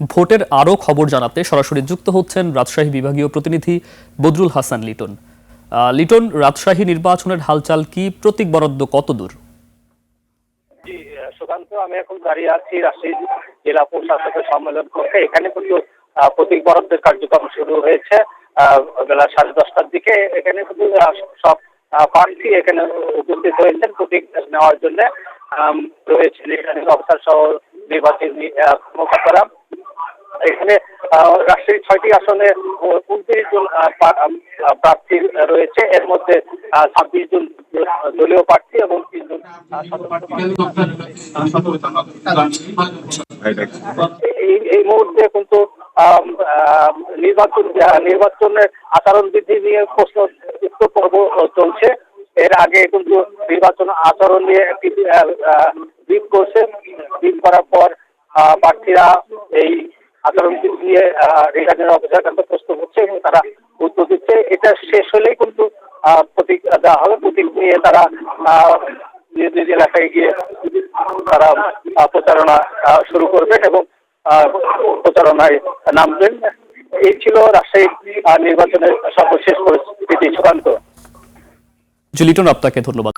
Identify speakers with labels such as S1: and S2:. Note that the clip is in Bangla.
S1: ভোটের আরও খবর জানাতে সরাসরি যুক্ত হচ্ছেন রাজশাহী বিভাগীয় প্রতিনিধি বদরুল হাসান লিটন। লিটন, রাজশাহী নির্বাচনের হালচাল কি? প্রতীক বরাদ্দ কতদূর?
S2: জি, সুকান্ত, আমি এখন দাঁড়িয়ে আছি রাজশাহী জেলা প্রশাসকের সম্মেলন কক্ষে। এখানে কিন্তু প্রতীক বরাদ্দের কার্যক্রম শুরু হয়েছে বেলা 10:30টার দিকে। এখানে কিন্তু সব প্রার্থী এখানে উপস্থিত হয়েছেন প্রতীক নেওয়ার জন্য। রয়েছে রিটার্নিং অফিসার সহ নির্বাচনী কর্মকর্তারা। এখানে রাজশাহী 6টি আসনে 29 জন প্রার্থী রয়েছে। এর মধ্যে 26 জন দলীয় প্রার্থী এবং 3 জন এই মুহূর্তে কিন্তু নির্বাচনের আচরণ বিধি নিয়ে প্রশ্ন উত্তর পর্ব চলছে। এর আগে কিন্তু নির্বাচন আচরণ নিয়ে একটি ব্রিফ করছে। ব্রিফ করার পর প্রার্থীরা এই আচরণ বিধি নিয়ে রিটার্নিং অফিসার কাছে প্রশ্ন করছে এবং তারা উত্তর দিচ্ছে। এটা শেষ হলেই কিন্তু প্রতীক দেওয়া হবে। প্রতীক নিয়ে তারা নিজ নিজ এলাকায় গিয়ে তারা প্রচারণা শুরু করবেন এবং প্রচারণায় নামবেন। এই ছিল রাজশাহী নির্বাচনের সর্বশেষ পরিস্থিতি। সুকান্ত।
S1: লিটন, আপনাকে ধন্যবাদ।